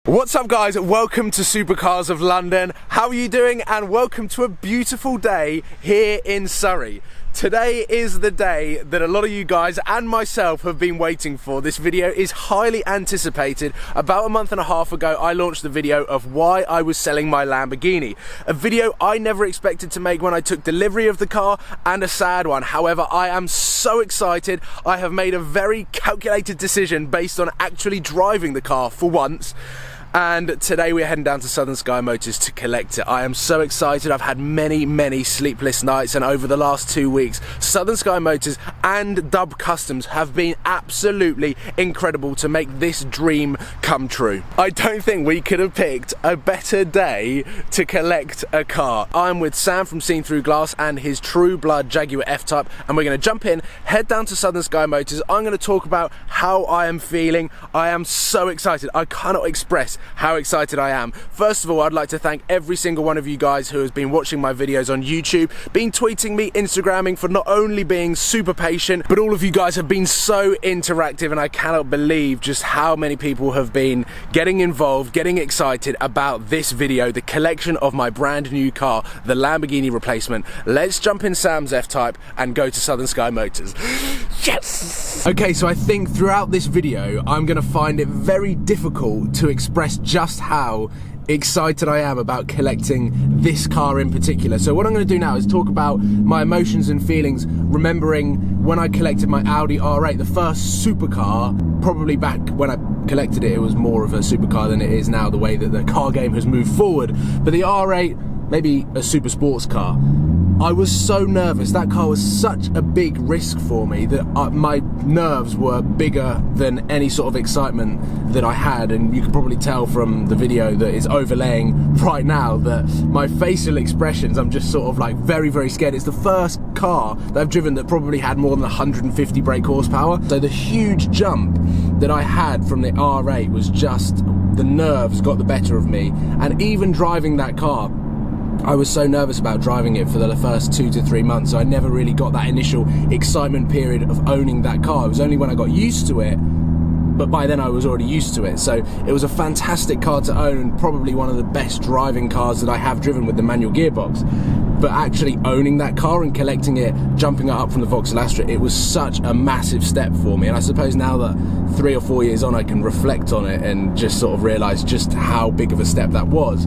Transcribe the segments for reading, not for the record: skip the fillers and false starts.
What's up guys, welcome to Supercars of London. How are you doing? And welcome to a beautiful day here in Surrey. Today is the day that a lot of you guys and myself have been waiting for. This video is highly anticipated. About a month and a half ago, I launched the video of why I was selling my Lamborghini. A video I never expected to make when I took delivery of the car, and a sad one. However, I am so excited. I have made a very calculated decision based on actually driving the car for once. And today we're heading down to Southern Sky Motors to collect it. I am so excited. I've had many sleepless nights, and over the last 2 weeks, Southern Sky Motors and Dub Customs have been absolutely incredible to make this dream come true. I don't think we could have picked a better day to collect a car. I'm with Sam from Seen Through Glass and his True Blood Jaguar F-Type, and we're going to jump in, head down to Southern Sky Motors. I'm going to talk about how I am feeling. I am so excited. I cannot express how excited I am. First of all, I'd like to thank every single one of you guys who has been watching my videos on YouTube, been tweeting me, Instagramming, for not only being super patient, but all of you guys have been so interactive, and I cannot believe just how many people have been getting involved, getting excited about this video, the collection of my brand new car, the Lamborghini replacement. Let's jump in Sam's F-Type and go to Southern Sky Motors. Yes! Okay, so I think throughout this video, I'm gonna find it very difficult to express just how excited I am about collecting this car in particular. So what I'm going to do now is talk about my emotions and feelings, remembering when I collected my Audi R8, the first supercar. Probably back when I collected it, it was more of a supercar than it is now, the way that the car game has moved forward. But the R8, maybe a super sports car. I was so nervous. That car was such a big risk for me that my nerves were bigger than any sort of excitement that I had, and you can probably tell from the video that is overlaying right now that my facial expressions, I'm just sort of like very scared. It's the first car that I've driven that probably had more than 150 brake horsepower, so the huge jump that I had from the R8 was just, the nerves got the better of me. And even driving that car, I was so nervous about driving it for the first 2 to 3 months, so I never really got that initial excitement period of owning that car. It was only when I got used to it, but by then I was already used to it. So it was a fantastic car to own, and probably one of the best driving cars that I have driven with the manual gearbox. But actually owning that car and collecting it, jumping it up from the Vauxhall Astra, it was such a massive step for me. And I suppose now that 3 or 4 years on, I can reflect on it and just sort of realise just how big of a step that was.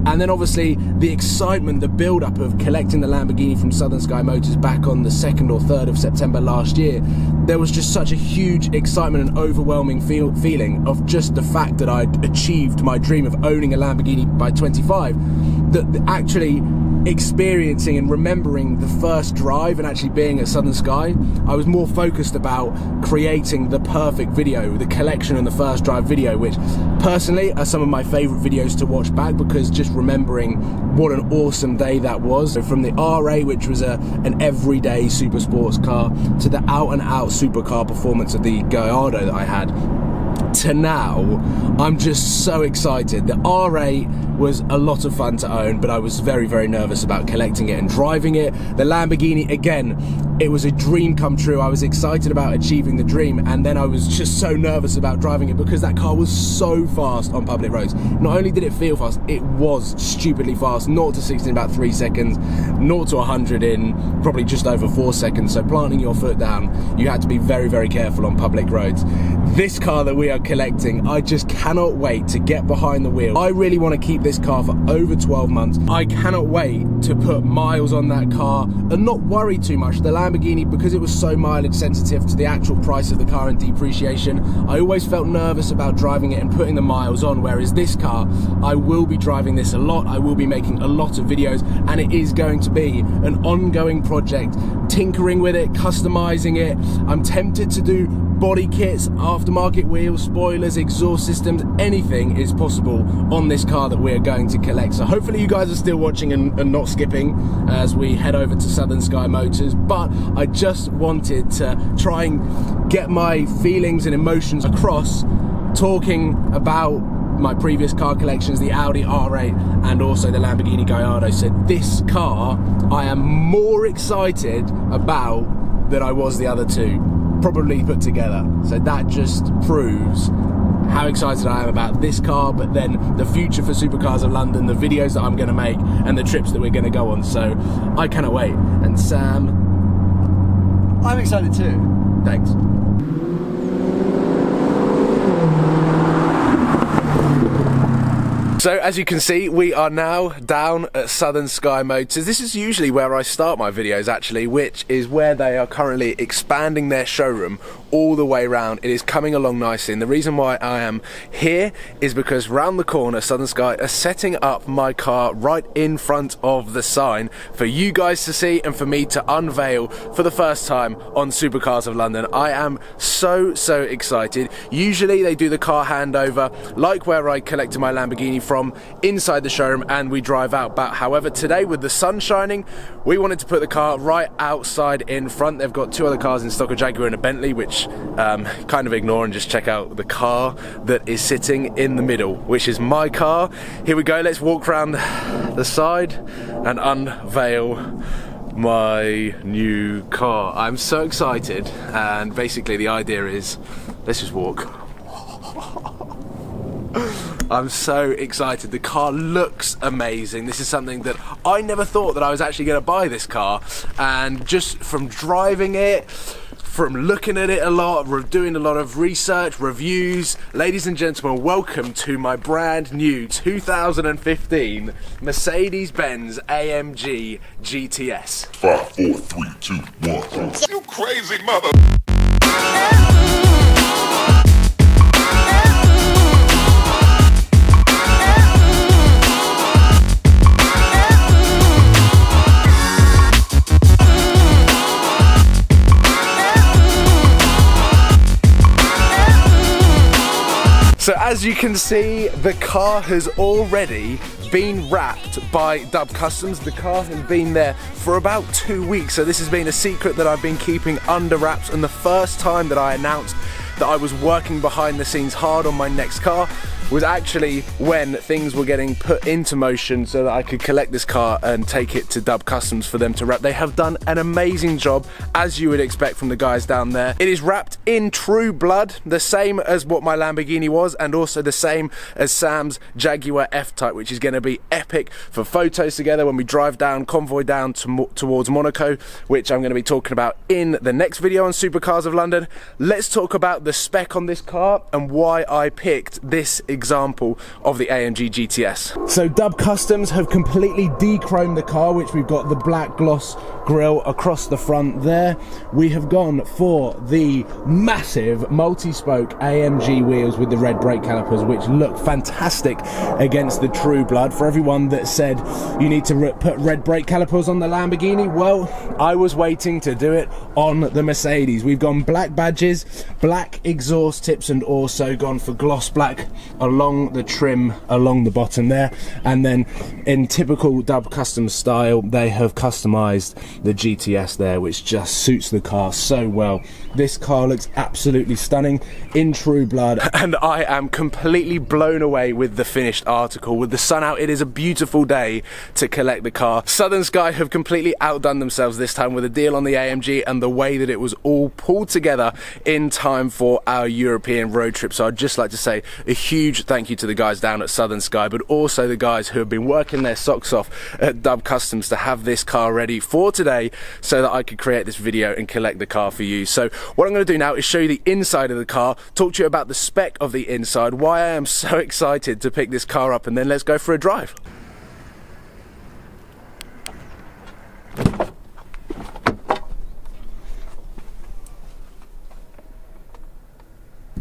And then obviously the excitement, the build-up of collecting the Lamborghini from Southern Sky Motors back on the 2nd or 3rd of September last year, there was just such a huge excitement and overwhelming feeling of just the fact that I'd achieved my dream of owning a Lamborghini by 25, that actually experiencing and remembering the first drive and actually being at Southern Sky, I was more focused about creating the perfect video, the collection and the first drive video, which personally are some of my favourite videos to watch back, because just remembering what an awesome day that was. So from the R8, which was an everyday super sports car, to the out and out supercar performance of the Gallardo that I had, to now, I'm just so excited. The R8 was a lot of fun to own, but I was very nervous about collecting it and driving it. The Lamborghini, again, it was a dream come true. I was excited about achieving the dream, and then I was just so nervous about driving it because that car was so fast on public roads. Not only did it feel fast, it was stupidly fast. 0 to 60 in about 3 seconds, 0 to 100 in probably just over 4 seconds. So planting your foot down, you had to be very careful on public roads. This car that we are collecting, I just cannot wait to get behind the wheel. I really want to keep this car for over 12 months. I cannot wait to put miles on that car and not worry too much. The Lamborghini, because it was so mileage sensitive to the actual price of the car and depreciation, I always felt nervous about driving it and putting the miles on, whereas this car, I will be driving this a lot, I will be making a lot of videos, and it is going to be an ongoing project, tinkering with it, customizing it. I'm tempted to do body kits, aftermarket wheels, spoilers, exhaust systems, anything is possible on this car that we're going to collect. So hopefully you guys are still watching and not skipping as we head over to Southern Sky Motors. But I just wanted to try and get my feelings and emotions across, talking about my previous car collections, the Audi R8 and also the Lamborghini Gallardo. So this car I am more excited about than I was the other two, probably put together. So that just proves how excited I am about this car, but then the future for Supercars of London, the videos that I'm going to make, and the trips that we're going to go on. So I cannot wait. And Sam, I'm excited too. Thanks. So as you can see, we are now down at Southern Sky Motors. This is usually where I start my videos actually, which is where they are currently expanding their showroom all the way around. It is coming along nicely, and the reason why I am here is because round the corner Southern Sky are setting up my car right in front of the sign for you guys to see and for me to unveil for the first time on Supercars of London. I am so excited. Usually they do the car handover like where I collected my Lamborghini from inside the showroom and we drive out, but however today with the sun shining we wanted to put the car right outside in front. They've got two other cars in stock, a Jaguar and a Bentley, which kind of ignore and just check out the car that is sitting in the middle, which is my car. Here we go, let's walk around the side and unveil my new car. I'm so excited, and basically the idea is let's just walk. I'm so excited. The car looks amazing. This is something that I never thought that I was actually going to buy this car, and just from driving it, from looking at it a lot, doing a lot of research, reviews, ladies and gentlemen, welcome to my brand new 2015 Mercedes-Benz AMG GTS. 5, 4, 3, 2, 1. You crazy mother. So as you can see, the car has already been wrapped by Dub Customs. The car has been there for about 2 weeks, so this has been a secret that I've been keeping under wraps, and the first time that I announced that I was working behind the scenes hard on my next car was actually when things were getting put into motion so that I could collect this car and take it to Dub Customs for them to wrap. They have done an amazing job, as you would expect from the guys down there. It is wrapped in true blood, the same as what my Lamborghini was, and also the same as Sam's Jaguar F-Type, which is going to be epic for photos together when we drive down, convoy down towards Monaco, which I'm going to be talking about in the next video on Supercars of London. Let's talk about the spec on this car and why I picked this example of the AMG GTS. So Dub Customs have completely de-chromed the car, which we've got the black gloss grille across the front there. We have gone for the massive multi-spoke AMG wheels with the red brake calipers, which look fantastic against the true blood. For everyone that said you need to put red brake calipers on the Lamborghini, well, I was waiting to do it on the Mercedes. We've gone black badges, black exhaust tips, and also gone for gloss black along the trim along the bottom there, and then in typical Dub Customs style they have customized the GTS there, which just suits the car so well. This car looks absolutely stunning in true blood, and I am completely blown away with the finished article. With the sun out, it is a beautiful day to collect the car. Southern Sky have completely outdone themselves this time with a deal on the AMG and the way that it was all pulled together in time for our European road trip. So I'd just like to say a huge thank you to the guys down at Southern Sky, but also the guys who have been working their socks off at Dub Customs to have this car ready for today so that I could create this video and collect the car for you. So what I'm going to do now is show you the inside of the car, talk to you about the spec of the inside, why I am so excited to pick this car up, and then let's go for a drive.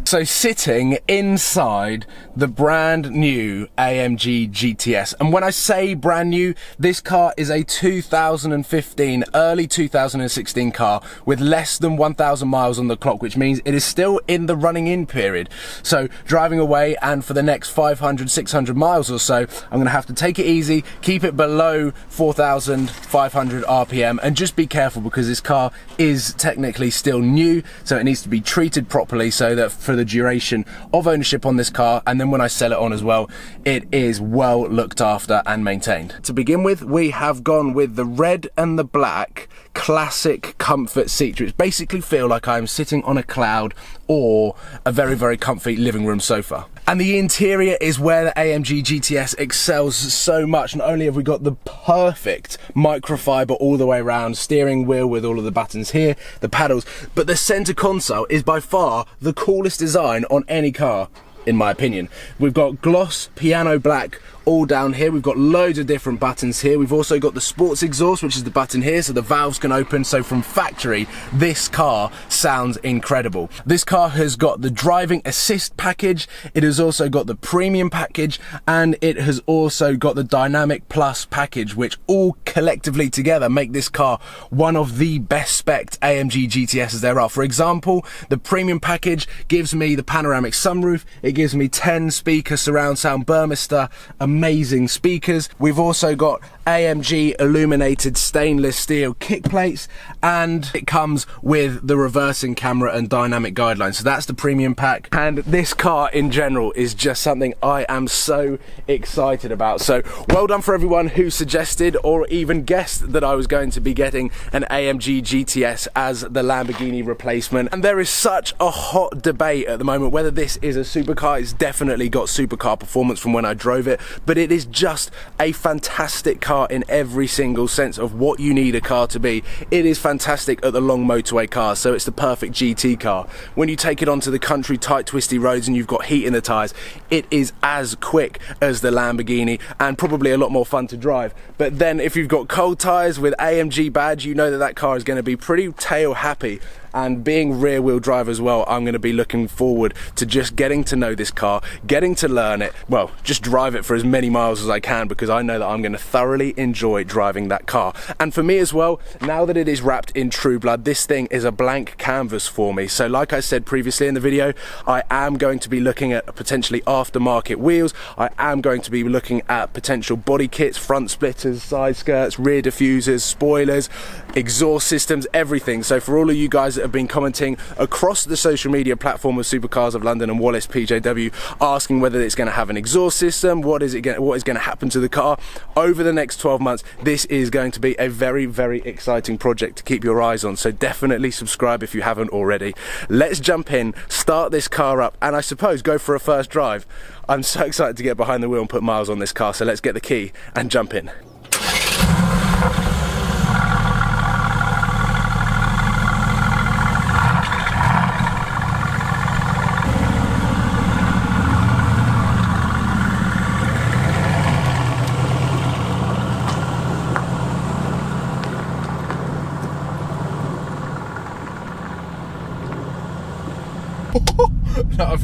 So sitting inside the brand new AMG GTS, and when I say brand new, this car is a 2015, early 2016 car with less than 1,000 miles on the clock, which means it is still in the running in period. So driving away, and for the next 500, 600 miles or so, I'm gonna have to take it easy, keep it below 4,500 RPM, and just be careful because this car is technically still new, so it needs to be treated properly so that for the duration of ownership on this car, and then when I sell it on as well, it is well looked after and maintained. To begin with, we have gone with the red and the black classic comfort seats, which basically feel like I'm sitting on a cloud or a very, very comfy living room sofa. And the interior is where the AMG GTS excels so much. Not only have we got the perfect microfiber all the way around, steering wheel with all of the buttons here, the paddles, but the center console is by far the coolest design on any car, in my opinion. We've got gloss piano black all down here. We've got loads of different buttons here. We've also got the sports exhaust, which is the button here, so the valves can open. So from factory, this car sounds incredible. This car has got the driving assist package, it has also got the premium package, and it has also got the dynamic plus package, which all collectively together make this car one of the best spec AMG GTSs there are. For example, the premium package gives me the panoramic sunroof, it gives me 10 speaker surround sound Burmester, amazing speakers. We've also got AMG illuminated stainless steel kick plates, and it comes with the reversing camera and dynamic guidelines. So that's the premium pack, and this car in general is just something I am so excited about. So well done for everyone who suggested or even guessed that I was going to be getting an AMG GTS as the Lamborghini replacement. And there is such a hot debate at the moment whether this is a supercar. It's definitely got supercar performance from when I drove it, but it is just a fantastic car in every single sense of what you need a car to be. It is fantastic at the long motorway cars, so it's the perfect GT car. When you take it onto the country tight twisty roads and you've got heat in the tyres, it is as quick as the Lamborghini and probably a lot more fun to drive. But then if you've got cold tyres with AMG badge, you know that that car is going to be pretty tail happy. And being rear wheel drive as well, I'm going to be looking forward to just getting to know this car, getting to learn it, well, just drive it for as many miles as I can, because I know that I'm going to thoroughly enjoy driving that car. And for me as well, now that it is wrapped in True Blood, this thing is a blank canvas for me. So like I said previously in the video, I am going to be looking at potentially aftermarket wheels. I am going to be looking at potential body kits, front splitters, side skirts, rear diffusers, spoilers, exhaust systems, everything. So for all of you guys that have been commenting across the social media platform of Supercars of London and Wallace PJW, asking whether it's going to have an exhaust system, what is going to happen to the car over the next 12 months, this is going to be a very, very exciting project to keep your eyes on. So definitely subscribe if you haven't already. Let's jump in, start this car up, and I suppose go for a first drive. I'm so excited to get behind the wheel and put miles on this car, so let's get the key and jump in.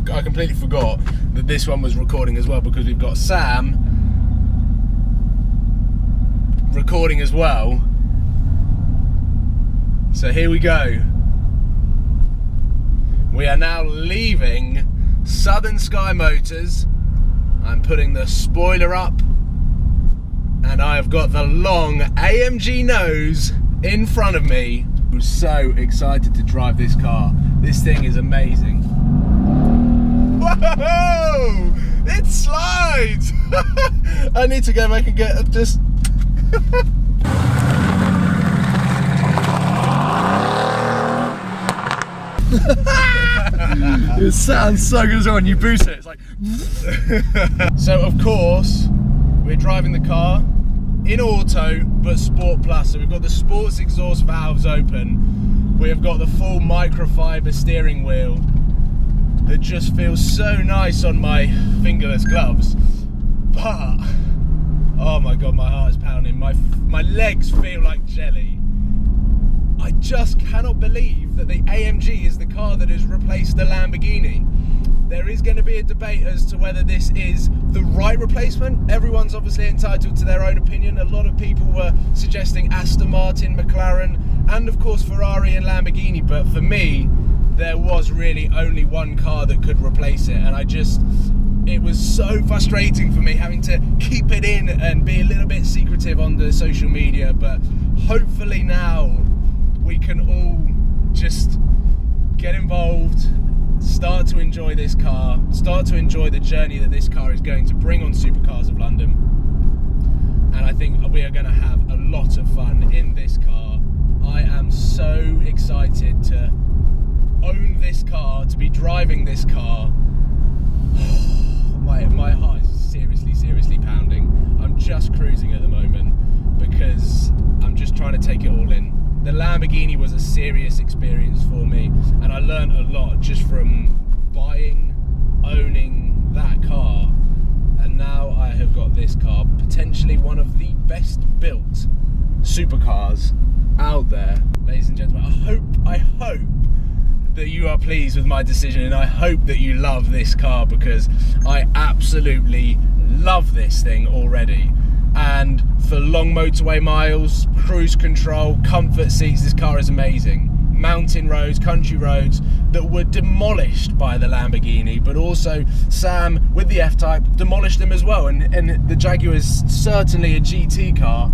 I completely forgot that this one was recording as well, because we've got Sam recording as well. So here we go. We are now leaving Southern Sky Motors. I'm putting the spoiler up, and I have got the long AMG nose in front of me. I'm so excited to drive this car. This thing is amazing. Whoa! It slides! I need to go back and get just... It sounds so good as well when you boost it. It's like... So of course, we're driving the car in auto, but Sport Plus. So we've got the sports exhaust valves open. We have got the full microfiber steering wheel that just feels so nice on my fingerless gloves. But, oh my God, my heart is pounding. My legs feel like jelly. I just cannot believe that the AMG is the car that has replaced the Lamborghini. There is going to be a debate as to whether this is the right replacement. Everyone's obviously entitled to their own opinion. A lot of people were suggesting Aston Martin, McLaren, and of course Ferrari and Lamborghini. But for me, there was really only one car that could replace it. And it was so frustrating for me having to keep it in and be a little bit secretive on the social media. But hopefully now we can all just get involved, start to enjoy this car, start to enjoy the journey that this car is going to bring on Supercars of London. And I think we are going to have a lot of fun in this car. I am so excited to own this car, to be driving this car. My heart is seriously pounding. I'm just cruising at the moment because I'm just trying to take it all in. The Lamborghini was a serious experience for me, and I learned a lot just from buying, owning that car, and now I have got this car, potentially one of the best built supercars out there. Ladies and gentlemen, I hope that you are pleased with my decision, and I hope that you love this car because I absolutely love this thing already. And for long motorway miles, cruise control, comfort seats, this car is amazing. Mountain roads, country roads that were demolished by the Lamborghini, but also Sam with the F-Type demolished them as well, and the Jaguar is certainly a GT car.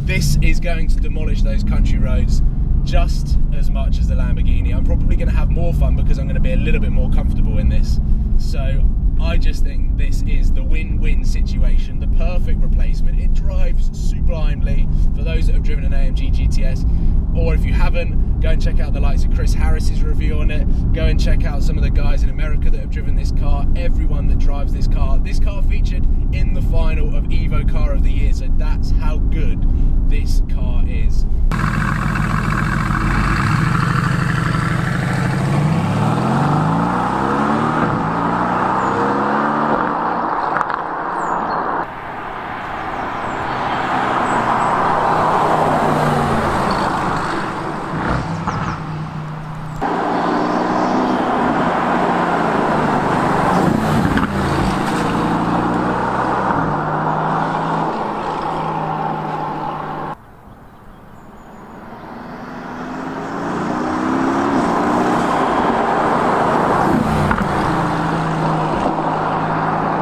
This is going to demolish those country roads just as much as the Lamborghini. I'm probably going to have more fun because I'm going to be a little bit more comfortable in this. So I just think this is the win-win situation, the perfect replacement. It drives sublimely for those that have driven an AMG GTS, or if you haven't, go and check out the likes of Chris Harris's review on it. Go and check out some of the guys in America that have driven this car, everyone that drives this car. This car featured in the final of Evo Car of the Year, so that's how good this car is.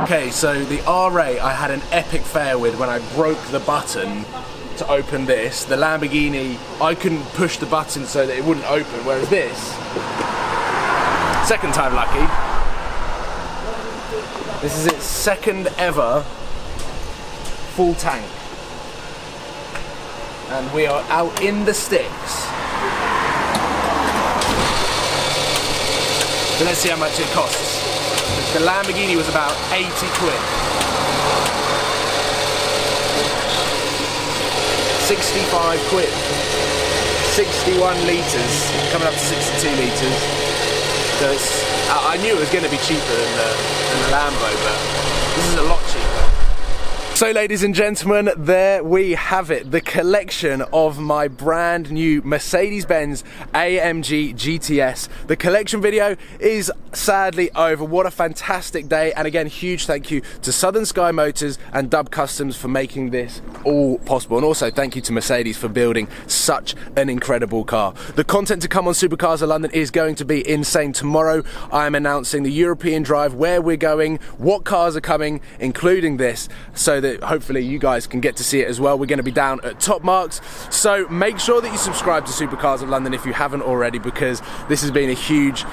Okay, so the R8 I had an epic fail with when I broke the button to open this. The Lamborghini, I couldn't push the button so that it wouldn't open, whereas this, second time lucky. This is its second ever full tank. And we are out in the sticks. So let's see how much it costs. The Lamborghini was about 80 quid. 65 quid. 61 litres, coming up to 62 litres. So it's, I knew it was going to be cheaper than the Lambo, but this is a lot cheaper. So ladies and gentlemen, there we have it, the collection of my brand new Mercedes-Benz AMG GTS. The collection video is sadly over. What a fantastic day, and again, huge thank you to Southern Sky Motors and Dub Customs for making this all possible, and also thank you to Mercedes for building such an incredible car. The content to come on Supercars of London is going to be insane. Tomorrow I am announcing the European drive, where we're going, what cars are coming, including this, so that hopefully you guys can get to see it as well. We're going to be down at Top Marks, so make sure that you subscribe to Supercars of London if you haven't already, because this has been a huge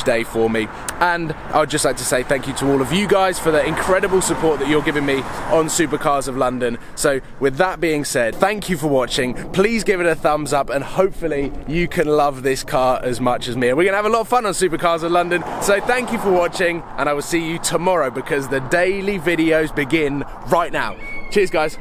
day for me. And I would just like to say thank you to all of you guys for the incredible support that you're giving me on Supercars of London. So with that being said, thank you for watching. Please give it a thumbs up, and hopefully you can love this car as much as me. And we're going to have a lot of fun on Supercars of London. So thank you for watching, and I will see you tomorrow because the daily videos begin right now. Cheers guys.